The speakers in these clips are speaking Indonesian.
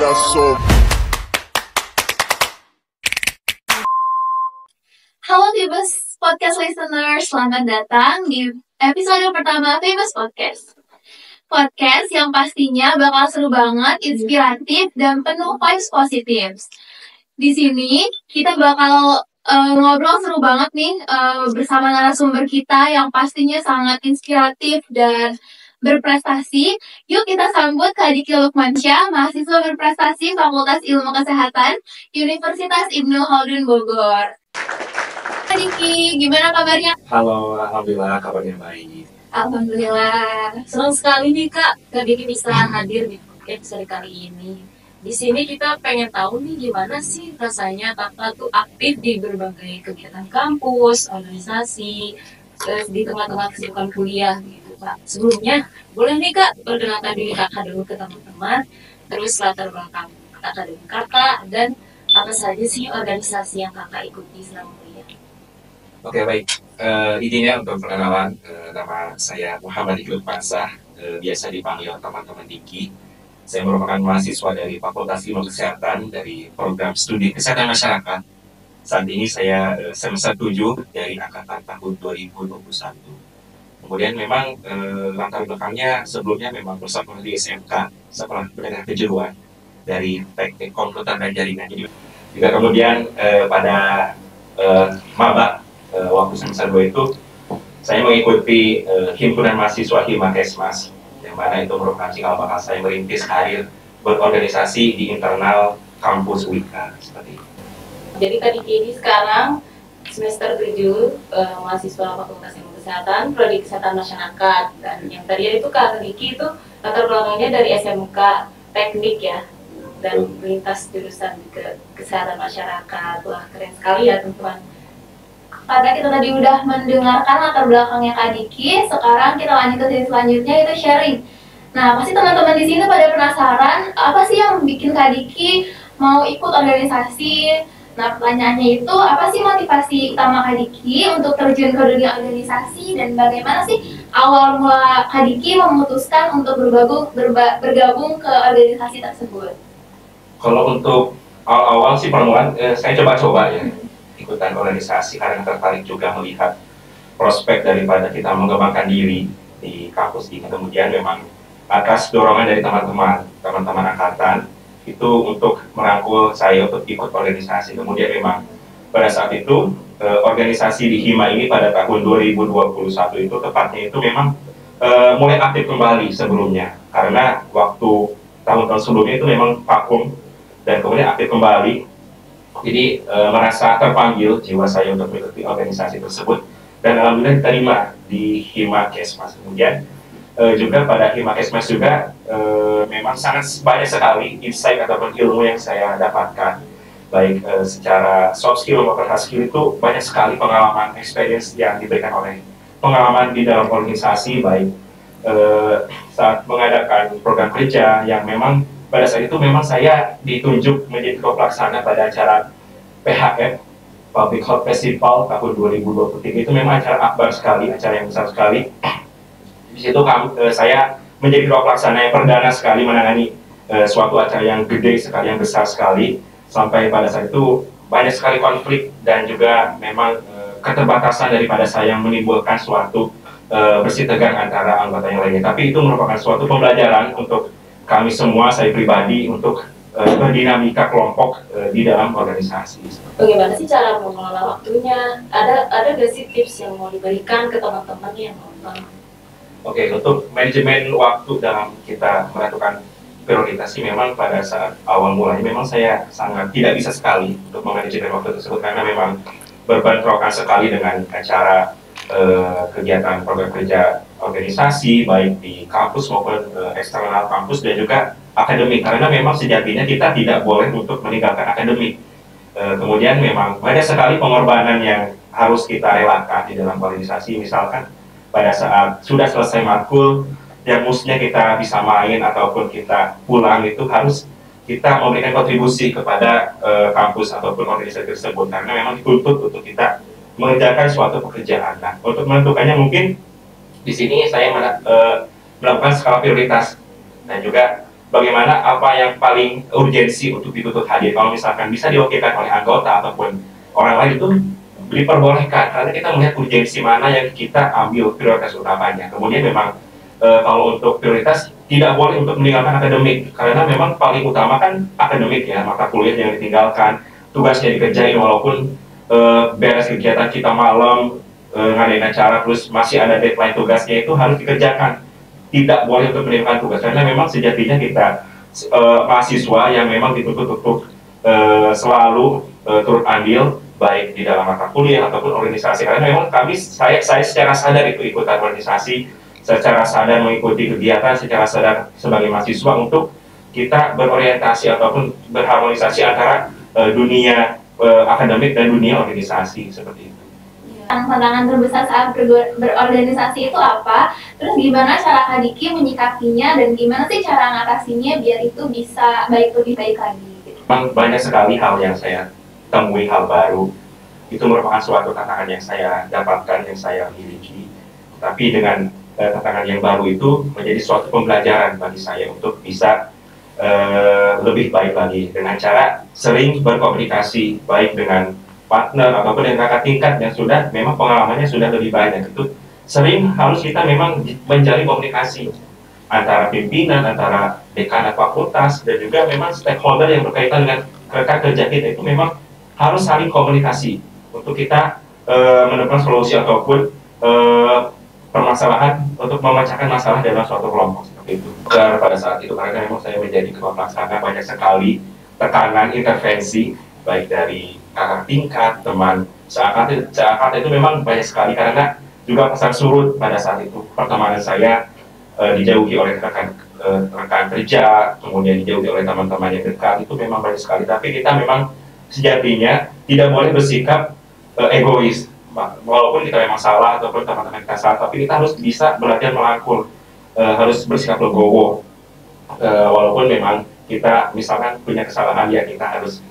That's so. Halo Famous Podcast Listener, selamat datang di episode pertama Famous Podcast. Podcast yang pastinya bakal seru banget, inspiratif, dan penuh vibes positif. Di sini kita bakal ngobrol seru banget nih bersama narasumber kita yang pastinya sangat inspiratif dan berprestasi. Yuk kita sambut Kak Diki Lukmansyah, mahasiswa berprestasi Fakultas Ilmu Kesehatan Universitas Ibnu Khaldun Bogor. Kak Diki, gimana kabarnya? Halo, alhamdulillah kabarnya baik. Alhamdulillah. Senang sekali nih Kak Diki bisa hadir di episode kali ini. Di sini kita pengen tahu nih gimana sih rasanya Kakak tuh aktif di berbagai kegiatan kampus, organisasi, di tengah-tengah kesibukan kuliah gitu Kak. Sebelumnya, boleh nih Kak perkenalkan diri Kakak dulu ke teman-teman, terus latar belakang Kakak dengan Kakak, dan apa saja sih organisasi yang Kakak ikuti selama kuliah. Oke, baik. Izinnya untuk perkenalan, nama saya Muhammad Diki Lukmansyah, biasa dipanggil teman-teman Diki. Saya merupakan mahasiswa dari Fakultas Ilmu Kesehatan dari program studi Kesehatan Masyarakat. Saat ini saya semester 7 dari angkatan tahun 2021. Kemudian memang latar belakangnya sebelumnya memang bersekolah di SMK, Sekolah Menengah Kejuruan dari Teknik Komputer dan Jaringan. Jadi juga kemudian pada maba waktu semester 2 itu saya mengikuti himpunan mahasiswa Himakesmas, yang mana itu merupakan cikal bakal saya merintis karir berorganisasi di internal kampus UIKA seperti itu. Jadi Kak Diki ini sekarang semester 7 mahasiswa Fakultas Ilmu Kesehatan, Prodi Kesehatan Masyarakat, dan yang tadi itu Kak Diki itu latar belakangnya dari SMK Teknik ya, dan lintas jurusan ke Kesehatan Masyarakat. Wah, keren sekali ya teman-teman. Karena kita tadi udah mendengarkan latar belakangnya Kak Diki, sekarang kita lanjut ke sesi selanjutnya, itu sharing. Nah, pasti teman-teman di sini pada penasaran apa sih yang bikin Kak Diki mau ikut organisasi. Nah, pertanyaannya itu, apa sih motivasi utama Kak Diki untuk terjun ke dunia organisasi, dan bagaimana sih awal mula Kak Diki memutuskan untuk bergabung ke organisasi tersebut? Kalau untuk awal-awal sih permulaan saya coba-coba ya ikutan organisasi karena tertarik juga melihat prospek daripada kita mengembangkan diri di kampus ini. Kemudian memang atas dorongan dari teman-teman angkatan itu untuk merangkul saya untuk ikut organisasi. Kemudian memang pada saat itu organisasi di Hima ini pada tahun 2021 itu tepatnya itu memang mulai aktif kembali sebelumnya, karena waktu tahun-tahun sebelumnya itu memang vakum dan kemudian aktif kembali. Jadi merasa terpanggil jiwa saya untuk mengikuti organisasi tersebut, dan alhamdulillah diterima di Himakesmas. Kemudian juga pada Himakesmas juga memang sangat banyak sekali insight ataupun ilmu yang saya dapatkan, baik secara soft skill maupun hard skill. Itu banyak sekali pengalaman, experience yang diberikan oleh pengalaman di dalam organisasi, baik saat mengadakan program kerja yang memang pada saat itu memang saya ditunjuk menjadi ketua pelaksana pada acara PHF, Public Health Festival tahun 2023. Itu memang acara akbar sekali, acara yang besar sekali. Di situ saya menjadi ketua pelaksana yang perdana sekali menangani suatu acara yang gede sekali, yang besar sekali, sampai pada saat itu banyak sekali konflik dan juga memang keterbatasan daripada saya menimbulkan suatu bersih tegang antara anggota yang lainnya. Tapi itu merupakan suatu pembelajaran untuk kami semua, saya pribadi, untuk berdinamika kelompok di dalam organisasi. Bagaimana sih cara mengelola waktunya? Ada gak sih tips yang mau diberikan ke teman-teman yang nonton? Oke, untuk manajemen waktu dalam kita menentukan prioritas sih memang pada saat awal mulanya memang saya sangat tidak bisa sekali untuk memanajemen waktu tersebut, karena memang berbentrokan sekali dengan acara kegiatan program kerja organisasi baik di kampus maupun eksternal kampus dan juga akademik, karena memang sejatinya kita tidak boleh untuk meninggalkan akademik. Kemudian memang banyak sekali pengorbanan yang harus kita relakan di dalam organisasi. Misalkan pada saat sudah selesai matkul yang mestinya kita bisa main ataupun kita pulang, itu harus kita memberikan kontribusi kepada kampus ataupun organisasi tersebut, karena memang dituntut untuk kita mengerjakan suatu pekerjaan. Nah, untuk menentukannya mungkin di sini saya melakukan skala prioritas dan juga bagaimana apa yang paling urgensi untuk dituntut hadir. Kalau misalkan bisa diwakilkan oleh anggota ataupun orang lain itu diperbolehkan, karena kita melihat urgensi mana yang kita ambil prioritas utamanya. Kemudian memang kalau untuk prioritas tidak boleh untuk meninggalkan akademik, karena memang paling utama kan akademik ya, mata kuliah yang ditinggalkan, tugasnya dikerjain walaupun beres kegiatan kita malam, ngadain acara, terus masih ada deadline tugasnya itu harus dikerjakan. Tidak boleh untuk meninggalkan tugas, karena memang sejatinya kita mahasiswa yang memang dituntut untuk selalu turut andil baik di dalam mata kuliah ataupun organisasi, karena memang saya secara sadar itu ikutan organisasi, secara sadar mengikuti kegiatan, secara sadar sebagai mahasiswa untuk kita berorientasi ataupun berharmonisasi antara dunia akademik dan dunia organisasi seperti itu. Tantangan terbesar saat berorganisasi itu apa? Terus gimana cara Kak Diki menyikapinya dan gimana sih cara ngatasinya biar itu bisa lebih baik lagi? Gitu. Memang banyak sekali hal yang saya temui, hal baru. Itu merupakan suatu tantangan yang saya dapatkan, yang saya miliki. Tapi dengan tantangan yang baru itu menjadi suatu pembelajaran bagi saya untuk bisa lebih baik lagi dengan cara sering berkomunikasi baik dengan partner ataupun dengan kakak tingkat yang sudah memang pengalamannya sudah lebih banyak. Itu sering harus kita memang menjalin komunikasi antara pimpinan, antara dekan fakultas, dan juga memang stakeholder yang berkaitan dengan rekan kerja kita itu memang harus saling komunikasi untuk kita menemukan solusi ataupun permasalahan untuk memecahkan masalah dalam suatu kelompok seperti itu. Pada saat itu karena memang saya menjadi ketua pelaksana, banyak sekali tekanan, intervensi baik dari kakak tingkat, teman seangkatan itu memang banyak sekali, karena juga pesan surut pada saat itu pertemanan saya dijauhi oleh rekan kerja, kemudian dijauhi oleh teman-teman yang dekat, itu memang banyak sekali. Tapi kita memang sejatinya tidak boleh bersikap egois, walaupun kita memang salah ataupun teman-teman kita salah, tapi kita harus bisa belajar merangkul, harus bersikap legowo, walaupun memang kita misalkan punya kesalahan ya kita harus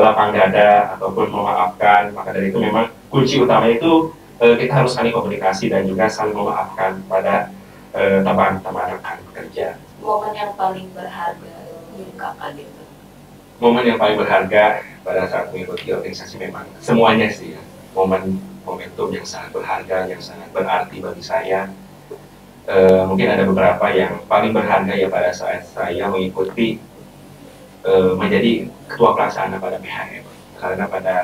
lapang dada ataupun memaafkan. Maka dari itu memang kunci utamanya itu kita harus saling komunikasi dan juga saling memaafkan pada teman-teman rekan kerja. Momen yang paling berharga untuk kakak gitu. Momen yang paling berharga pada saat mengikuti organisasi memang semuanya sih ya. Momentum yang sangat berharga, yang sangat berarti bagi saya. Mungkin ada beberapa yang paling berharga ya pada saat saya mengikuti menjadi ketua pelaksana pada PHM, karena pada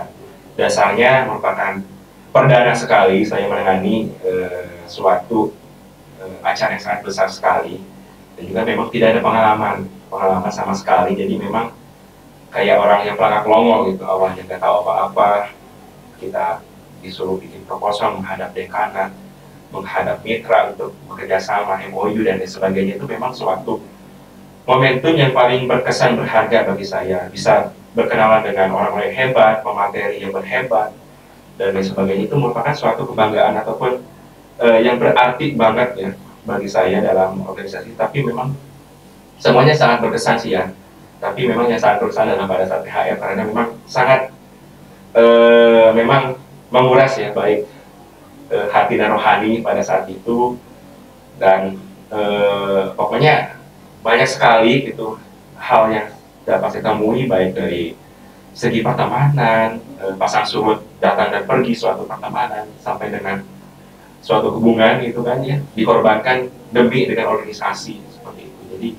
dasarnya merupakan perdana sekali saya menangani suatu acara yang sangat besar sekali, dan juga memang tidak ada pengalaman sama sekali. Jadi memang kayak orang yang pelangak longo gitu, awalnya nggak tahu apa-apa, kita disuruh bikin proposal menghadap dekanat, menghadap mitra untuk bekerja sama, MOU dan lain sebagainya. Itu memang suatu momentum yang paling berkesan, berharga bagi saya. Bisa berkenalan dengan orang-orang yang hebat, pemateri yang berhebat dan lain sebagainya. Itu merupakan suatu kebanggaan ataupun yang berarti banget ya bagi saya dalam organisasi. Tapi memang semuanya sangat berkesan sih ya. Tapi memang yang sangat berkesan adalah pada saat PHM, karena memang sangat memang menguras ya baik hati dan rohani pada saat itu, dan pokoknya banyak sekali itu hal yang dapat saya temui baik dari segi pertemanan, pasang surut datang dan pergi suatu pertemanan sampai dengan suatu hubungan gitu kan ya, dikorbankan demi dengan organisasi seperti itu. Jadi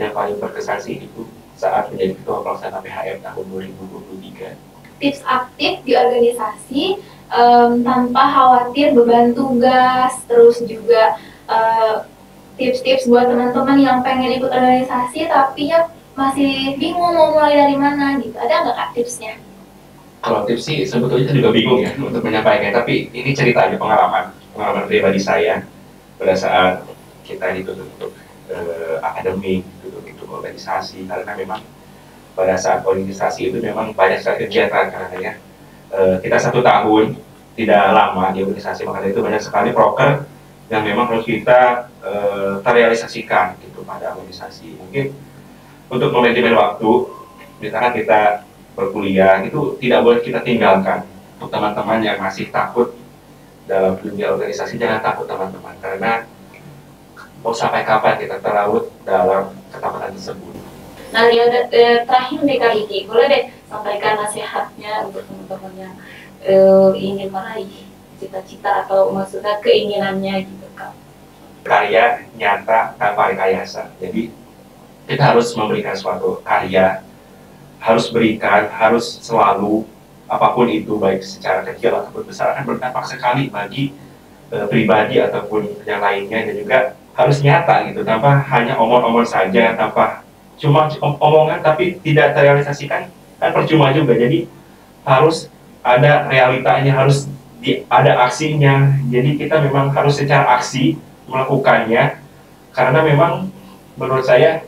yang paling berkesan sih itu saat menjadi ketua pelaksana PHM tahun 2023. Tips aktif di organisasi tanpa khawatir beban tugas, terus juga tips-tips buat teman-teman yang pengen ikut organisasi tapi ya masih bingung mau mulai dari mana gitu. Ada nggak Kak tipsnya? Kalau tips sih sebetulnya juga bingung ya untuk menyampaikan, tapi ini cerita aja pengalaman pribadi saya pada saat kita dituntut untuk akademik, untuk organisasi, karena memang pada saat organisasi itu memang banyak sekali kegiatan, karena ya kita 1 tahun tidak lama di organisasi, maka itu banyak sekali proker yang memang harus kita terrealisasikan gitu pada organisasi. Mungkin untuk manajemen waktu, misalkan kita berkuliah itu tidak boleh kita tinggalkan. Untuk teman-teman yang masih takut dalam dunia organisasi, jangan takut teman-teman, karena mau sampai kapan kita terlarut dalam ketakutan kesempatan tersebut. Nah, ya terakhir nih Kak Diki, boleh deh sampaikan nasihatnya untuk teman-teman yang ingin meraih cita-cita atau maksudnya keinginannya gitu Kak. Karya nyata tanpa rekayasa. Jadi kita harus memberikan suatu karya, harus berikan, harus selalu apapun itu, baik secara kecil ataupun besar, akan berdampak sekali bagi pribadi ataupun yang lainnya, dan juga harus nyata gitu, tanpa hanya omong-omong saja, tanpa cuma omongan tapi tidak terrealisasikan, kan percuma juga. Jadi harus ada realitanya, harus ada aksinya. Jadi kita memang harus secara aksi melakukannya, karena memang menurut saya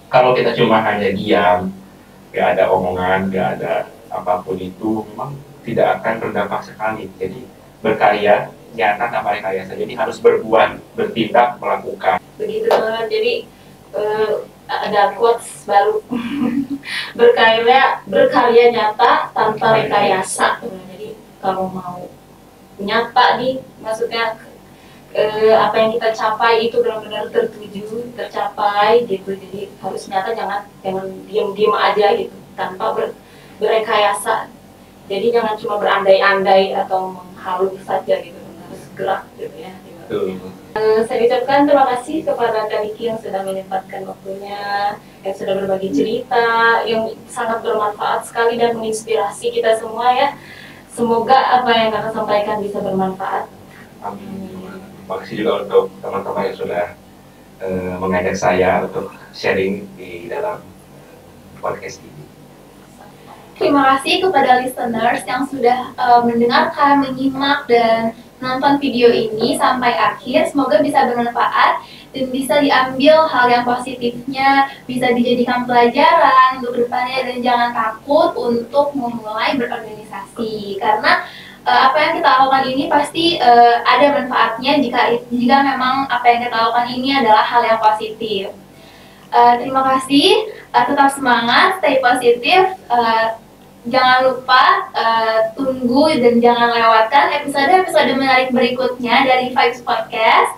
kalau kita cuma hanya diam, gak ada omongan, gak ada apapun itu, memang tidak akan berdampak sekali. Jadi berkarya nyata tanpa rekayasa. Jadi harus berbuat, bertindak, melakukan. Begitu banget. Jadi ada quotes baru. berkarya nyata tanpa rekayasa. Jadi kalau mau nyata nih, maksudnya apa yang kita capai itu benar-benar tertuju, tercapai gitu. Jadi harus nyata, jangan diam-diam aja gitu tanpa berrekayasa. Jadi jangan cuma berandai-andai atau menghalu saja gitu, harus gerak gitu ya. Saya ucapkan terima kasih kepada Kak Diki yang sudah menyempatkan waktunya, yang sudah berbagi cerita, yang sangat bermanfaat sekali dan menginspirasi kita semua ya. Semoga apa yang Kakak sampaikan bisa bermanfaat. Amin. Terima kasih juga untuk teman-teman yang sudah mengajak saya untuk sharing di dalam podcast ini. Terima kasih kepada listeners yang sudah mendengarkan, menyimak, dan menonton video ini sampai akhir. Semoga bisa bermanfaat dan bisa diambil hal yang positifnya, bisa dijadikan pelajaran untuk depannya, dan jangan takut untuk memulai berorganisasi, karena apa yang kita lakukan ini pasti ada manfaatnya jika memang apa yang kita lakukan ini adalah hal yang positif. Terima kasih, tetap semangat, stay positif. Jangan lupa tunggu dan jangan lewatkan episode-episode menarik berikutnya dari Vibes Podcast.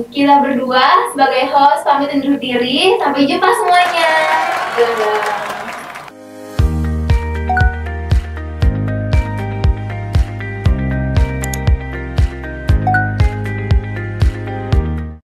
Kita berdua sebagai host pamit undur diri. Sampai jumpa semuanya. Dadah.